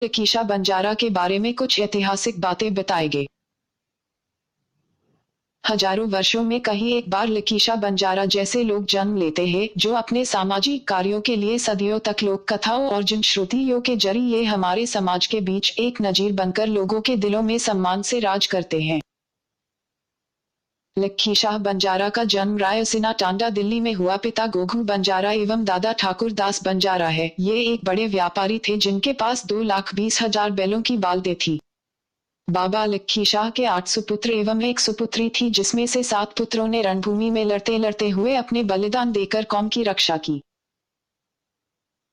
लखीशा बंजारा के बारे में कुछ ऐतिहासिक बातें बताएंगे। हजारों वर्षों में कहीं एक बार लखीशा बंजारा जैसे लोग जन्म लेते हैं जो अपने सामाजिक कार्यों के लिए सदियों तक लोक कथाओं और जनश्रुतियों के जरिए हमारे समाज के बीच एक नजीर बनकर लोगों के दिलों में सम्मान से राज करते हैं। लखीशा बंजारा का जन्म रायसीना टांडा दिल्ली में हुआ। पिता गोघू बंजारा एवं दादा ठाकुर दास बंजारा है। ये एक बड़े व्यापारी थे जिनके पास 2,20,000 बैलों की बालदे थी। बाबा लखीशाह के 8 सुपुत्र एवं एक सुपुत्री थी जिसमें से 7 पुत्रों ने रणभूमि में लड़ते लड़ते हुए अपने बलिदान देकर कौम की रक्षा की।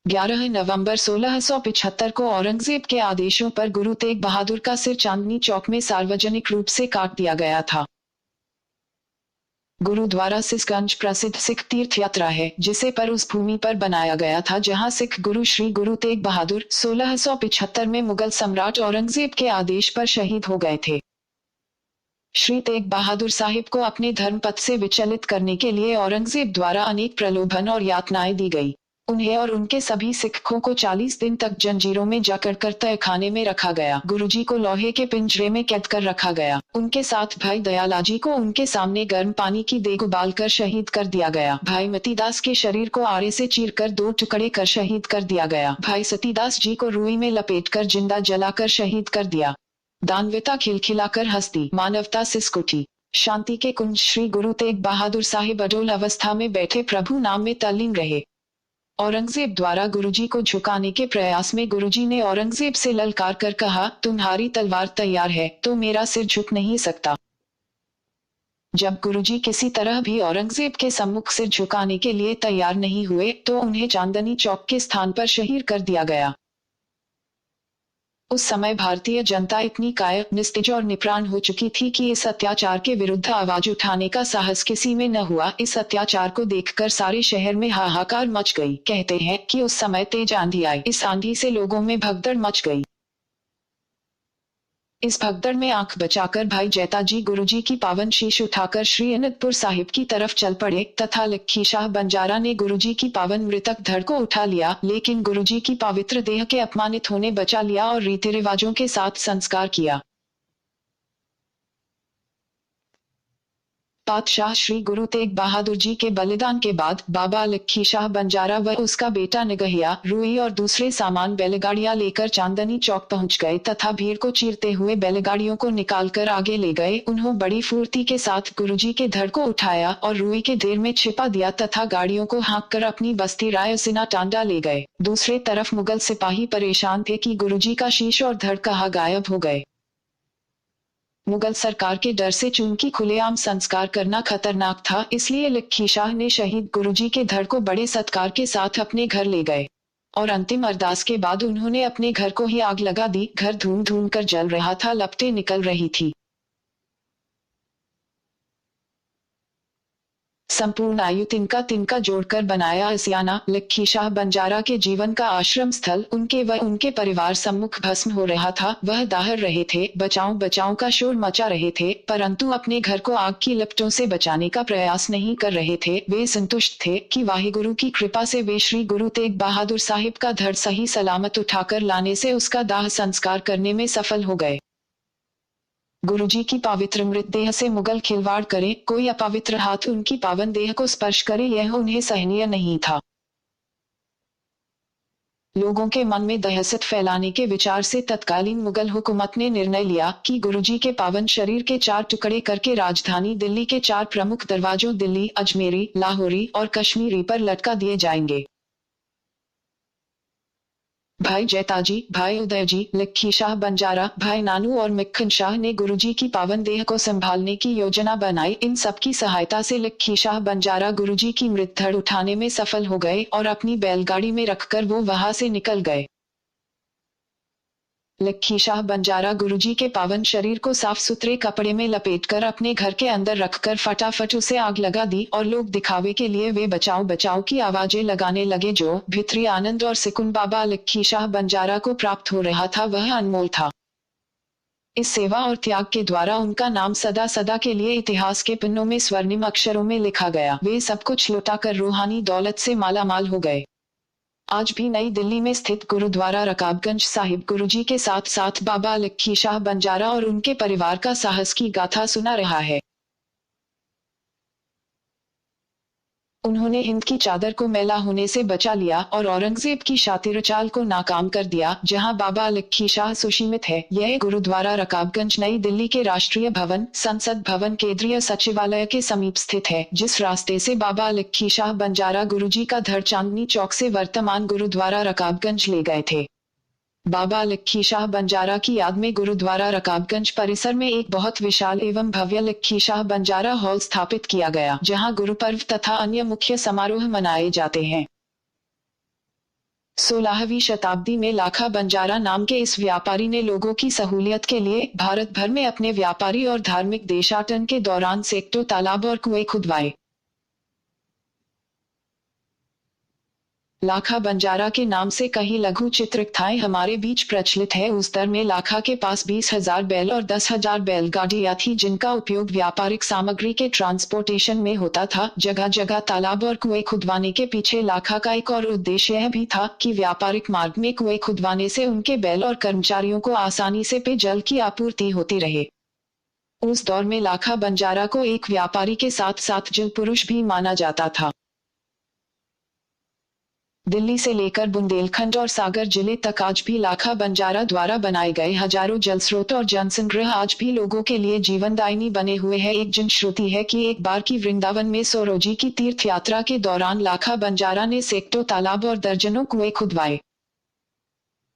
11 नवंबर 1675 को औरंगजेब के आदेशों पर गुरु तेग बहादुर का सिर चांदनी चौक में सार्वजनिक रूप से काट दिया गया था। गुरुद्वारा सिसगंज प्रसिद्ध सिख तीर्थ यात्रा है जिसे पर उस भूमि पर बनाया गया था जहां सिख गुरु श्री गुरु तेग बहादुर 1675 में मुगल सम्राट औरंगजेब के आदेश पर शहीद हो गए थे। श्री तेग बहादुर साहिब को अपने धर्म पथ से विचलित करने के लिए औरंगजेब द्वारा अनेक प्रलोभन और यातनाएं दी गई। उन्हें और उनके सभी सिखों को 40 दिन तक जंजीरों में जकड़कर तहखाने में रखा गया। गुरुजी को लोहे के पिंजरे में कैद कर रखा गया। उनके साथ भाई दयालाजी को उनके सामने गर्म पानी की देग उबालकर शहीद कर दिया गया। भाई मतीदास के शरीर को आरे से चीरकर 2 टुकड़े कर शहीद कर दिया गया। भाई सतीदास जी को रुई में लपेटकर जिंदा जलाकर शहीद कर दिया। दानवता खिलखिलाकर हंसती, मानवता सिसकुटी। शांति के कुंज श्री गुरु तेग बहादुर साहिब अडोल अवस्था में बैठे प्रभु नाम में तल्लीन रहे। औरंगजेब द्वारा गुरुजी को झुकाने के प्रयास में गुरुजी ने औरंगजेब से ललकार कर कहा, तुम्हारी तलवार तैयार है तो मेरा सिर झुक नहीं सकता। जब गुरुजी किसी तरह भी औरंगजेब के सम्मुख सिर झुकाने के लिए तैयार नहीं हुए तो उन्हें चांदनी चौक के स्थान पर शहीद कर दिया गया। उस समय भारतीय जनता इतनी कायर, निस्तेज और निप्राण हो चुकी थी कि इस अत्याचार के विरुद्ध आवाज उठाने का साहस किसी में न हुआ। इस अत्याचार को देखकर सारे शहर में हाहाकार मच गई। कहते हैं कि उस समय तेज आंधी आई। इस आंधी से लोगों में भगदड़ मच गई। इस भगदड़ में आंख बचाकर भाई जैताजी गुरुजी की पावन शीश उठाकर श्री अनंतपुर साहिब की तरफ चल पड़े तथा लखीशाह बंजारा ने गुरुजी की पावन मृतक धड़ को उठा लिया, लेकिन गुरुजी की पवित्र देह के अपमानित होने बचा लिया और रीति रिवाजों के साथ संस्कार किया। पातशाह श्री गुरु तेग बहादुर जी के बलिदान के बाद बाबा लखीशाह बंजारा व उसका बेटा निगहिया, रुई और दूसरे सामान बैलगाड़ियां लेकर चांदनी चौक पहुंच गए तथा भीड़ को चीरते हुए बैलगाड़ियों को निकालकर आगे ले गए। उन्होंने बड़ी फुर्ती के साथ गुरुजी के धड़ को उठाया और रुई के ढेर में छिपा दिया तथा गाड़ियों को हाँक कर अपनी बस्ती रायसीना टांडा ले गए। दूसरे तरफ मुगल सिपाही परेशान थे कि गुरुजी का शीश और धड़ कहाँ गायब हो गए। मुगल सरकार के डर से चूंकि खुलेआम संस्कार करना खतरनाक था, इसलिए लखीशाह ने शहीद गुरुजी के धड़ को बड़े सत्कार के साथ अपने घर ले गए और अंतिम अरदास के बाद उन्होंने अपने घर को ही आग लगा दी। घर धूम धूम कर जल रहा था, लपटें निकल रही थी। संपूर्ण आयु तिनका तिनका जोड़कर बनाया आसियाना लखीशाह बंजारा के जीवन का आश्रम स्थल उनके व उनके परिवार सम्मुख भस्म हो रहा था। वह दाहर रहे थे, बचाओ बचाओ का शोर मचा रहे थे, परंतु अपने घर को आग की लपटों से बचाने का प्रयास नहीं कर रहे थे। वे संतुष्ट थे कि वाहिगुरु की कृपा से वे श्री गुरु तेग बहादुर साहिब का धड़ सही सलामत उठाकर लाने से उसका दाह संस्कार करने में सफल हो गए। गुरुजी की पवित्र मृतदेह से मुगल खिलवाड़ करे, कोई अपवित्र हाथ उनकी पावन देह को स्पर्श करे, यह उन्हें सहनीय नहीं था। लोगों के मन में दहशत फैलाने के विचार से तत्कालीन मुगल हुकूमत ने निर्णय लिया कि गुरुजी के पावन शरीर के 4 टुकड़े करके राजधानी दिल्ली के 4 प्रमुख दरवाजों दिल्ली, अजमेरी, लाहौरी और कश्मीरी पर लटका दिए जाएंगे। भाई जैताजी, भाई उदयजी, लखीशाह बंजारा, भाई नानू और मिक्खन शाह ने गुरुजी की पावन देह को संभालने की योजना बनाई। इन सब की सहायता से लखीशाह बंजारा गुरुजी की मृत धड़ उठाने में सफल हो गए और अपनी बैलगाड़ी में रखकर वो वहां से निकल गए। लखीशाह बंजारा गुरुजी के पावन शरीर को साफ सुथरे कपड़े में लपेटकर अपने घर के अंदर रखकर फटाफट उसे आग लगा दी और लोग दिखावे के लिए वे बचाओ बचाओ की आवाजें लगाने लगे। जो भीतरी आनंद और सुकून बाबा लखीशाह बंजारा को प्राप्त हो रहा था वह अनमोल था। इस सेवा और त्याग के द्वारा उनका नाम सदा सदा के लिए इतिहास के पन्नों में स्वर्णिम अक्षरों में लिखा गया। वे सब कुछ लुटाकर रूहानी दौलत से मालामाल हो गए। आज भी नई दिल्ली में स्थित गुरुद्वारा रकाबगंज साहिब गुरुजी के साथ साथ बाबा लक्खी शाह बंजारा और उनके परिवार का साहस की गाथा सुना रहा है। उन्होंने हिंद की चादर को मैला होने से बचा लिया और औरंगजेब की शातिर चाल को नाकाम कर दिया। जहां बाबा लक्खी शाह सुशीमित है, यह गुरुद्वारा रकाबगंज नई दिल्ली के राष्ट्रीय भवन, संसद भवन, केंद्रीय सचिवालय के समीप स्थित है, जिस रास्ते से बाबा लक्खी शाह बंजारा गुरुजी का धड़ चांदनी चौक से वर्तमान गुरुद्वारा रकाबगंज ले गए थे। बाबा लक्खी शाह बंजारा की याद में गुरुद्वारा रकाबगंज परिसर में एक बहुत विशाल एवं भव्य लक्खी शाह बंजारा हॉल स्थापित किया गया, जहां गुरुपर्व तथा अन्य मुख्य समारोह मनाए जाते हैं। 16वीं शताब्दी में लाखा बंजारा नाम के इस व्यापारी ने लोगों की सहूलियत के लिए भारत भर में अपने व्यापारी और धार्मिक देशाटन के दौरान सैकड़ों तालाब और कुएं खुदवाए। लाखा बंजारा के नाम से कई लघु चित्रकथाएं हमारे बीच प्रचलित है। उस दौर में लाखा के पास 20,000 बैल और 10,000 बैलगाड़ियां थी, जिनका उपयोग व्यापारिक सामग्री के ट्रांसपोर्टेशन में होता था। जगह जगह तालाब और कुएं खुदवाने के पीछे लाखा का एक और उद्देश्य यह भी था कि व्यापारिक मार्ग में कुएं खुदवाने से उनके बैल और कर्मचारियों को आसानी से पेयजल की आपूर्ति होती रहे। उस दौर में लाखा बंजारा को एक व्यापारी के साथ साथ जल पुरुष भी माना जाता था। दिल्ली से लेकर बुंदेलखंड और सागर जिले तक आज भी लाखा बंजारा द्वारा बनाए गए हजारों जलस्रोत और जनसंग्रह आज भी लोगों के लिए जीवनदायिनी बने हुए हैं। एक जनश्रुति है कि एक बार की वृंदावन में सोरोजी की तीर्थ यात्रा के दौरान लाखा बंजारा ने सैकड़ों तालाब और दर्जनों कुएं खुदवाए।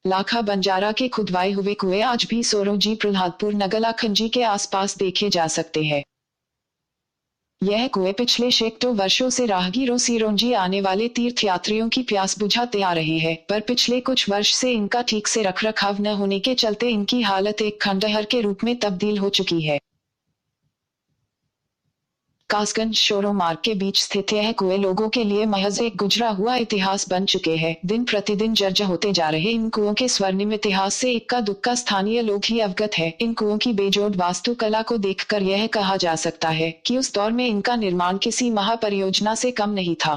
लाखा बंजारा के खुदवाए हुए कुएं आज भी सोरोजी, प्रहलादपुर, नगला खंजी के आसपास देखे जा सकते हैं। यह कुएं पिछले सैकड़ों वर्षों से राहगीरों सिरोंजी आने वाले तीर्थ यात्रियों की प्यास बुझाते आ रहे हैं, पर पिछले कुछ वर्ष से इनका ठीक से रखरखाव न होने के चलते इनकी हालत एक खंडहर के रूप में तब्दील हो चुकी है। कासगंज शोरो मार्ग के बीच स्थित यह कुएं लोगों के लिए महज एक गुजरा हुआ इतिहास बन चुके हैं। दिन प्रतिदिन जर्जर होते जा रहे इन कुओं के स्वर्णिम इतिहास से इक्का दुक्का स्थानीय लोग ही अवगत है। इन कुओं की बेजोड़ वास्तुकला को देखकर यह कहा जा सकता है कि उस दौर में इनका निर्माण किसी महापरियोजना से कम नहीं था।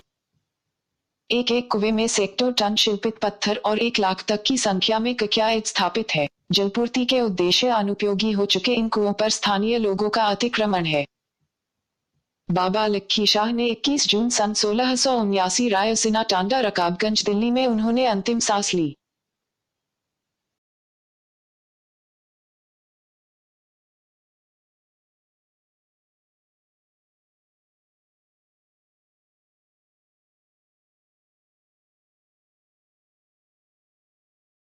एक एक कुएं में सैकड़ों टन शिल्पित पत्थर और 1 लाख तक की संख्या में कक्यायत स्थापित है। जलपूर्ति के उद्देश्य अनुपयोगी हो चुके इन कुओं पर स्थानीय लोगों का अतिक्रमण है। बाबा लक्खी शाह ने 21 जून सन 1679 रायसीना टांडा रकाबगंज दिल्ली में उन्होंने अंतिम सांस ली।